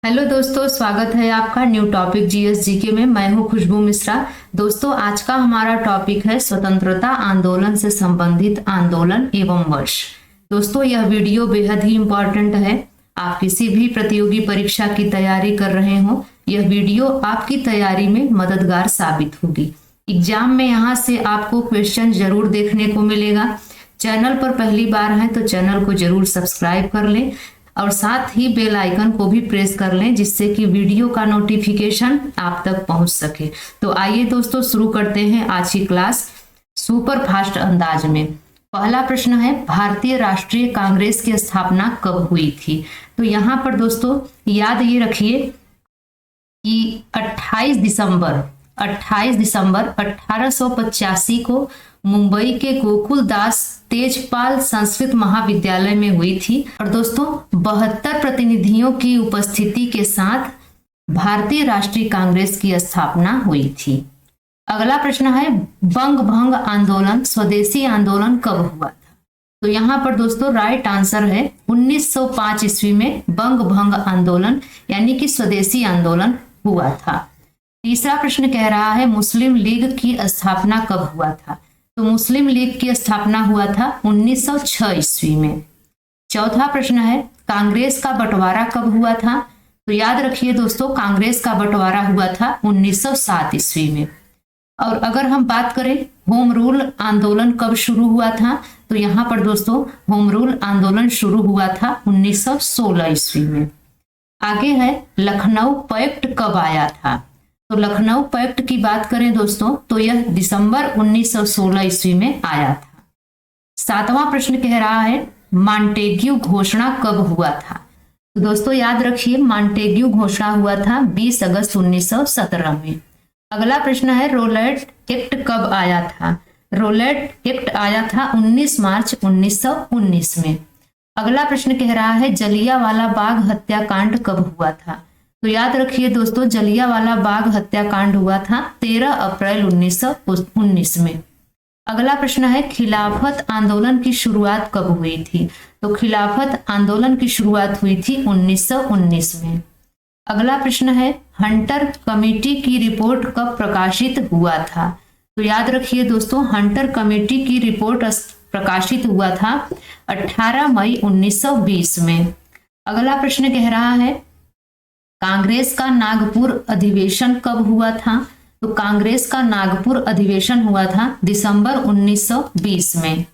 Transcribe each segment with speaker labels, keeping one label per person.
Speaker 1: Hello दोस्तों, स्वागत है आपका न्यू टॉपिक जीएस जीके में। मैं हूं खुशबू मिश्रा। दोस्तों, आज का हमारा टॉपिक है स्वतंत्रता आंदोलन से संबंधित आंदोलन एवं वर्ष। दोस्तों, यह वीडियो बेहद ही इम्पोर्टेंट है। आप किसी भी प्रतियोगी परीक्षा की तैयारी कर रहे हो, यह वीडियो आपकी तैयारी में मददगार साबित होगी। एग्जाम में यहाँ से आपको क्वेश्चन जरूर देखने को मिलेगा। चैनल पर पहली बार है तो चैनल को जरूर सब्सक्राइब कर लें और साथ ही बेल आइकन को भी प्रेस कर लें, जिससे कि वीडियो का नोटिफिकेशन आप तक पहुंच सके। तो आइए दोस्तों, शुरू करते हैं आज की क्लास सुपर फास्ट अंदाज में। पहला प्रश्न है, भारतीय राष्ट्रीय कांग्रेस की स्थापना कब हुई थी? तो यहाँ पर दोस्तों याद ये रखिए कि 28 दिसंबर 1885 को मुंबई के गोकुलदास तेजपाल संस्कृत महाविद्यालय में हुई थी। और दोस्तों 72 प्रतिनिधियों की उपस्थिति के साथ भारतीय राष्ट्रीय कांग्रेस की स्थापना हुई थी। अगला प्रश्न है, बंग भंग आंदोलन स्वदेशी आंदोलन कब हुआ था? तो यहाँ पर दोस्तों राइट आंसर है 1905 ईस्वी में बंग भंग आंदोलन यानी कि स्वदेशी आंदोलन हुआ था। तीसरा प्रश्न कह रहा है, मुस्लिम लीग की स्थापना कब हुआ था? तो मुस्लिम लीग की स्थापना हुआ था 1906 ईस्वी में। चौथा प्रश्न है, कांग्रेस का बंटवारा कब हुआ था? तो याद रखिए दोस्तों, कांग्रेस का बंटवारा हुआ था 1907 ईस्वी में। और अगर हम बात करें होम रूल आंदोलन कब शुरू हुआ था, तो यहाँ पर दोस्तों होम रूल आंदोलन शुरू हुआ था 1916 ईस्वी में। आगे है, लखनऊ पैक्ट कब आया था? तो लखनऊ पैक्ट की बात करें दोस्तों तो यह दिसंबर 1916 ईस्वी में आया था। सातवां प्रश्न कह रहा है, मॉन्टेग्यू घोषणा कब हुआ था? तो दोस्तों याद रखिए, मॉन्टेग्यू घोषणा हुआ था 20 अगस्त 1917 में। अगला प्रश्न है, रोलेट एक्ट कब आया था? रोलेट एक्ट आया था 19 मार्च 1919 में। अगला प्रश्न कह रहा है, जलियांवाला बाग हत्याकांड कब हुआ था? तो याद रखिए दोस्तों, जलियांवाला बाग हत्याकांड हुआ था 13 अप्रैल 1919 में। अगला प्रश्न है, खिलाफत आंदोलन की शुरुआत कब हुई थी? तो खिलाफत आंदोलन की शुरुआत हुई थी 1919 में। अगला प्रश्न है, हंटर कमेटी की रिपोर्ट कब प्रकाशित हुआ था? तो याद रखिए दोस्तों, हंटर कमेटी की रिपोर्ट प्रकाशित हुआ था 18 मई 1920 में। अगला प्रश्न कह रहा है, कांग्रेस का नागपुर अधिवेशन कब हुआ था? तो कांग्रेस का नागपुर अधिवेशन हुआ था दिसंबर 1920 में।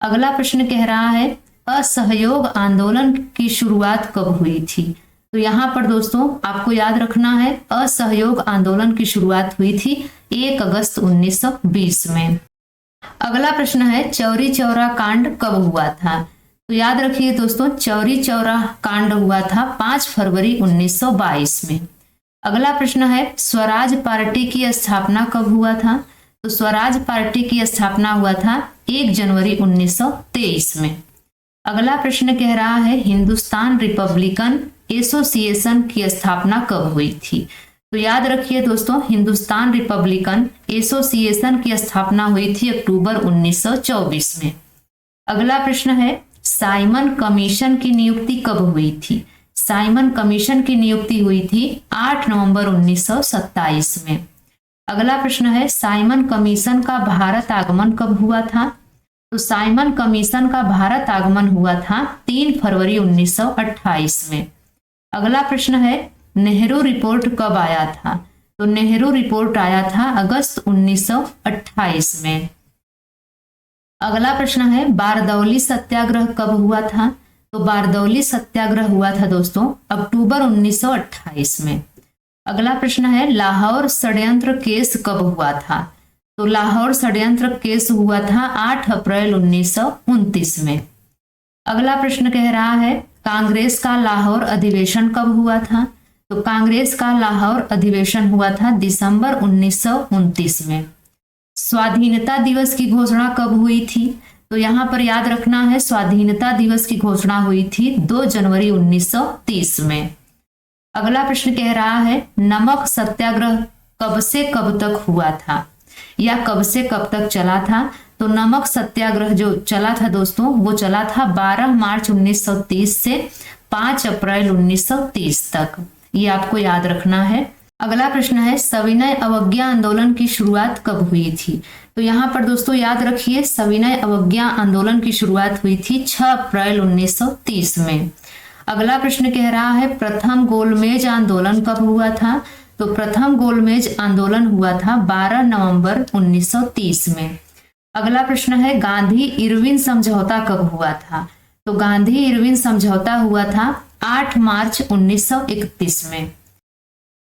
Speaker 1: अगला प्रश्न कह रहा है, असहयोग आंदोलन की शुरुआत कब हुई थी? तो यहाँ पर दोस्तों आपको याद रखना है, असहयोग आंदोलन की शुरुआत हुई थी 1 अगस्त 1920 में। अगला प्रश्न है, चौरी चौरा कांड कब हुआ था? तो याद रखिए दोस्तों, चौरी चौरा कांड हुआ था 5 फरवरी 1922 में। अगला प्रश्न है, स्वराज पार्टी की स्थापना कब हुआ था? तो स्वराज पार्टी की स्थापना हुआ था 1 जनवरी 1923 में। अगला प्रश्न कह रहा है, हिंदुस्तान रिपब्लिकन एसोसिएशन की स्थापना कब हुई थी? तो याद रखिए दोस्तों, हिंदुस्तान रिपब्लिकन एसोसिएशन की स्थापना हुई थी अक्टूबर 1924 में। अगला प्रश्न है, साइमन कमीशन की नियुक्ति कब हुई थी? साइमन कमीशन की नियुक्ति हुई थी 8 नवंबर 1927 में। अगला प्रश्न है, साइमन कमीशन का भारत आगमन कब हुआ था? तो साइमन कमीशन का भारत आगमन हुआ था 3 फरवरी 1928 में। अगला प्रश्न है, नेहरू रिपोर्ट कब आया था? तो नेहरू रिपोर्ट आया था अगस्त 1928 में। अगला प्रश्न है, बारदौली सत्याग्रह कब हुआ था? तो बारदौली सत्याग्रह हुआ था दोस्तों अक्टूबर 1928 में। अगला प्रश्न है, लाहौर षड्यंत्र केस कब हुआ था? तो लाहौर षड्यंत्र केस हुआ था 8 अप्रैल 1929 में। अगला प्रश्न कह रहा है, कांग्रेस का लाहौर अधिवेशन कब हुआ था? तो कांग्रेस का लाहौर अधिवेशन हुआ था दिसंबर 1929 में। स्वाधीनता दिवस की घोषणा कब हुई थी? तो यहाँ पर याद रखना है, स्वाधीनता दिवस की घोषणा हुई थी 2 जनवरी 1930 में। अगला प्रश्न कह रहा है, नमक सत्याग्रह कब से कब तक हुआ था या कब से कब तक चला था? तो नमक सत्याग्रह जो चला था दोस्तों, वो चला था 12 मार्च 1930 से 5 अप्रैल 1930 तक। ये आपको याद रखना है। अगला प्रश्न है सविनय अवज्ञा आंदोलन की शुरुआत कब हुई थी? तो यहाँ पर दोस्तों याद रखिए सविनय अवज्ञा आंदोलन की शुरुआत हुई थी 6 अप्रैल 1930 में। अगला प्रश्न कह रहा है प्रथम गोलमेज आंदोलन कब हुआ था? तो प्रथम गोलमेज आंदोलन हुआ था 12 नवंबर 1930 में। अगला प्रश्न है गांधी इरविन समझौता कब हुआ था? तो गांधी इरविन समझौता हुआ था 8 मार्च 1931 में।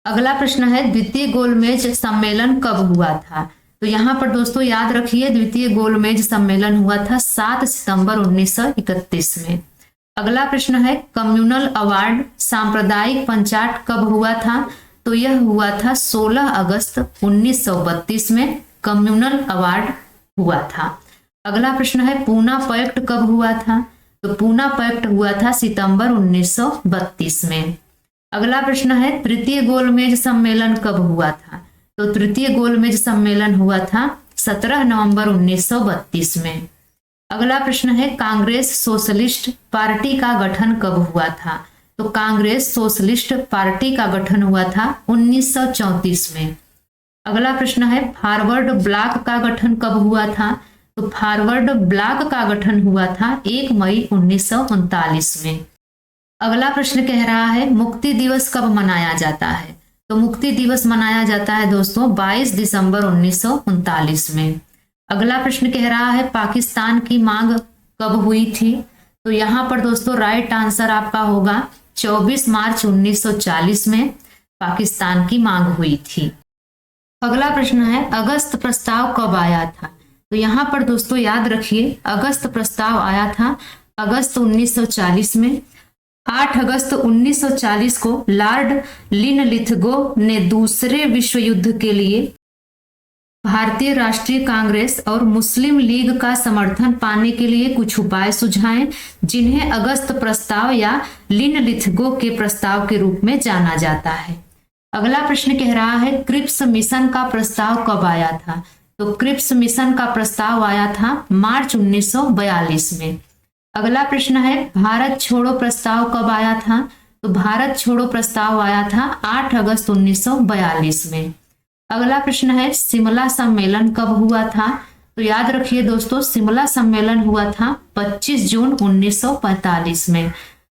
Speaker 1: अगला प्रश्न है द्वितीय गोलमेज सम्मेलन कब हुआ था? तो यहाँ पर दोस्तों याद रखिए द्वितीय गोलमेज सम्मेलन हुआ था 7 सितंबर 1931 में। अगला प्रश्न है कम्युनल अवार्ड सांप्रदायिक पंचाट कब हुआ था? तो यह हुआ था 16 अगस्त 1932 में कम्युनल अवार्ड हुआ था। अगला प्रश्न है पूना पैक्ट कब हुआ था? तो पूना पैक्ट हुआ था सितंबर 1932 में। अगला प्रश्न है तृतीय गोलमेज सम्मेलन कब हुआ था? तो तृतीय गोलमेज सम्मेलन हुआ था 17 नवंबर 1932 में। अगला प्रश्न है कांग्रेस सोशलिस्ट पार्टी का गठन कब हुआ था? तो कांग्रेस सोशलिस्ट पार्टी का गठन हुआ था 1934 में। अगला प्रश्न है फॉरवर्ड ब्लॉक का गठन कब हुआ था? तो फॉरवर्ड ब्लॉक का गठन हुआ था 1 मई 1939 में। अगला प्रश्न कह रहा है मुक्ति दिवस कब मनाया जाता है? तो मुक्ति दिवस मनाया जाता है दोस्तों 22 दिसंबर 1939 में। अगला प्रश्न कह रहा है पाकिस्तान की मांग कब हुई थी? तो यहाँ पर दोस्तों राइट आंसर आपका होगा 24 मार्च 1940 में पाकिस्तान की मांग हुई थी। अगला प्रश्न है अगस्त प्रस्ताव कब आया था? तो यहाँ पर दोस्तों याद रखिए अगस्त प्रस्ताव आया था अगस्त 1940 में। 8 अगस्त 1940 को लॉर्ड लिनलिथगो ने दूसरे विश्व युद्ध के लिए भारतीय राष्ट्रीय कांग्रेस और मुस्लिम लीग का समर्थन पाने के लिए कुछ उपाय सुझाए जिन्हें अगस्त प्रस्ताव या लिनलिथगो के प्रस्ताव के रूप में जाना जाता है। अगला प्रश्न कह रहा है क्रिप्स मिशन का प्रस्ताव कब आया था? तो क्रिप्स मिशन का प्रस्ताव आया था मार्च 1942 में। अगला प्रश्न है भारत छोड़ो प्रस्ताव कब आया था? तो भारत छोड़ो प्रस्ताव आया था 8 अगस्त 1942 में। अगला प्रश्न है शिमला सम्मेलन कब हुआ था? तो याद रखिए दोस्तों शिमला सम्मेलन हुआ था 25 जून 1945 में।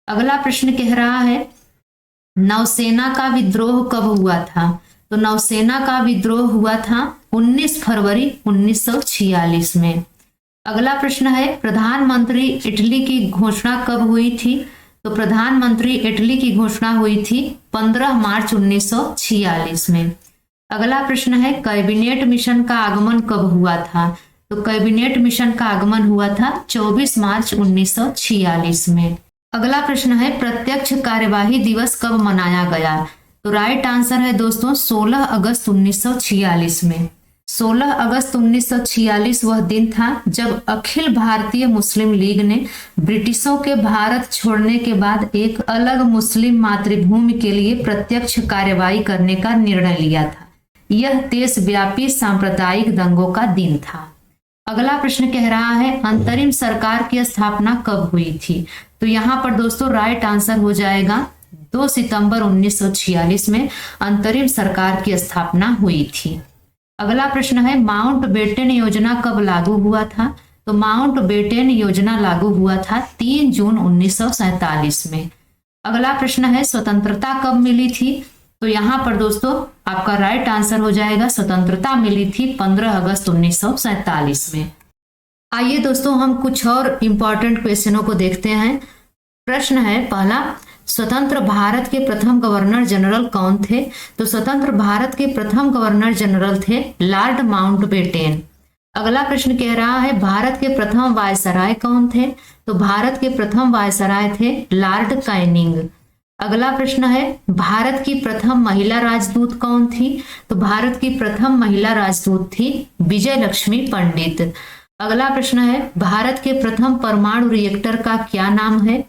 Speaker 1: अगला प्रश्न कह रहा है नौसेना का विद्रोह कब हुआ था? तो नौसेना का विद्रोह हुआ था 19 फरवरी 1946 में। अगला प्रश्न है प्रधानमंत्री इटली की घोषणा कब हुई थी? तो प्रधानमंत्री इटली की घोषणा हुई थी 15 मार्च 1946 में। अगला प्रश्न है कैबिनेट मिशन का आगमन कब हुआ था? तो कैबिनेट मिशन का आगमन हुआ था 24 मार्च 1946 में। अगला प्रश्न है प्रत्यक्ष कार्यवाही दिवस कब मनाया गया? तो राइट आंसर है दोस्तों 16 अगस्त 1946 में। 16 अगस्त 1946 वह दिन था जब अखिल भारतीय मुस्लिम लीग ने ब्रिटिशों के भारत छोड़ने के बाद एक अलग मुस्लिम मातृभूमि के लिए प्रत्यक्ष कार्यवाही करने का निर्णय लिया था। यह देशव्यापी सांप्रदायिक दंगों का दिन था। अगला प्रश्न कह रहा है अंतरिम सरकार की स्थापना कब हुई थी? तो यहाँ पर दोस्तों राइट आंसर हो जाएगा 2 सितंबर 1946 में अंतरिम सरकार की स्थापना हुई थी। अगला प्रश्न है माउंट बेटन योजना कब लागू हुआ था? तो माउंट बेटन योजना लागू हुआ था 3 जून 1947 में। अगला प्रश्न है स्वतंत्रता कब मिली थी? तो यहाँ पर दोस्तों आपका राइट आंसर हो जाएगा स्वतंत्रता मिली थी 15 अगस्त 1947 में। आइए दोस्तों हम कुछ और इंपॉर्टेंट क्वेश्चनों को देखते हैं। प्रश्न है पहला स्वतंत्र भारत के प्रथम गवर्नर जनरल कौन थे? तो स्वतंत्र भारत के प्रथम गवर्नर जनरल थे लॉर्ड माउंटबेटन। अगला प्रश्न कह रहा है भारत के प्रथम वायसराय कौन थे? तो भारत के प्रथम वायसराय थे लॉर्ड कैनिंग। अगला प्रश्न है भारत की प्रथम महिला राजदूत कौन थी? तो भारत की प्रथम महिला राजदूत थी विजय लक्ष्मी पंडित। अगला प्रश्न है भारत के प्रथम परमाणु रिएक्टर का क्या नाम है?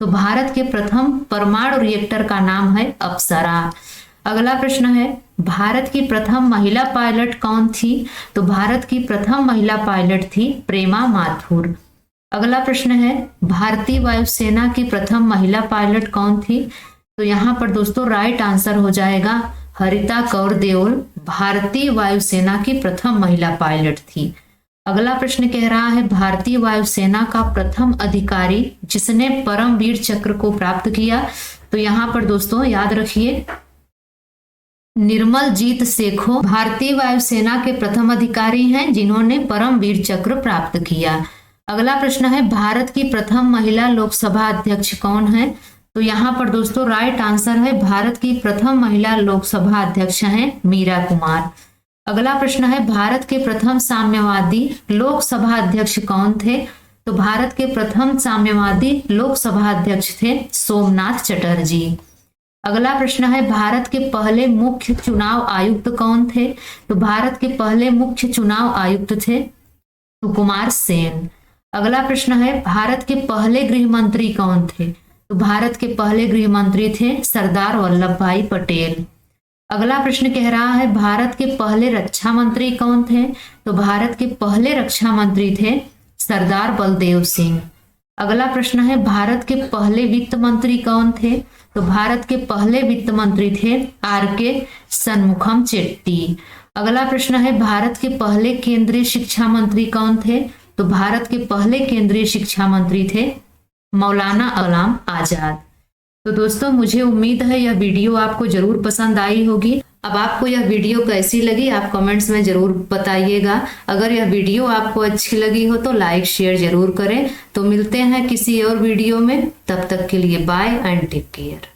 Speaker 1: तो भारत के प्रथम परमाणु रिएक्टर का नाम है अप्सरा। अगला प्रश्न है भारत की प्रथम महिला पायलट कौन थी? तो भारत की प्रथम महिला पायलट थी प्रेमा माथुर। अगला प्रश्न है भारतीय वायुसेना की प्रथम महिला पायलट कौन थी? तो यहाँ पर दोस्तों राइट आंसर हो जाएगा हरिता कौर देओल भारतीय वायुसेना की प्रथम महिला पायलट थी। अगला प्रश्न कह रहा है भारतीय वायुसेना का प्रथम अधिकारी जिसने परमवीर चक्र को प्राप्त किया। तो यहाँ पर दोस्तों याद रखिए निर्मलजीत सेखो भारतीय वायुसेना के प्रथम अधिकारी हैं जिन्होंने परमवीर चक्र प्राप्त किया। अगला प्रश्न है भारत की प्रथम महिला लोकसभा अध्यक्ष कौन है। तो यहाँ पर दोस्तों राइट आंसर है भारत की प्रथम महिला लोकसभा अध्यक्ष हैं मीरा कुमार। अगला प्रश्न है भारत के प्रथम साम्यवादी लोकसभा अध्यक्ष कौन थे। तो भारत के प्रथम साम्यवादी लोकसभा अध्यक्ष थे सोमनाथ चटर्जी। अगला प्रश्न है भारत के पहले मुख्य चुनाव आयुक्त कौन थे। तो भारत के पहले मुख्य चुनाव आयुक्त थे सुकुमार सेन। अगला प्रश्न है भारत के पहले गृह मंत्री कौन थे। तो भारत के पहले गृह मंत्री थे सरदार वल्लभ भाई पटेल। अगला प्रश्न कह रहा है भारत के पहले रक्षा मंत्री कौन थे। तो भारत के पहले रक्षा मंत्री थे सरदार बलदेव सिंह। अगला प्रश्न है भारत के पहले वित्त मंत्री कौन थे। तो भारत के पहले वित्त मंत्री थे आर.के. शनमुखम चेट्टी। अगला प्रश्न है भारत के पहले केंद्रीय शिक्षा मंत्री कौन थे। तो भारत के पहले केंद्रीय शिक्षा मंत्री थे मौलाना कलाम आजाद। तो दोस्तों मुझे उम्मीद है यह वीडियो आपको जरूर पसंद आई होगी। अब आपको यह वीडियो कैसी लगी आप कमेंट्स में जरूर बताइएगा। अगर यह वीडियो आपको अच्छी लगी हो तो लाइक शेयर जरूर करें। तो मिलते हैं किसी और वीडियो में, तब तक के लिए बाय एंड टेक केयर।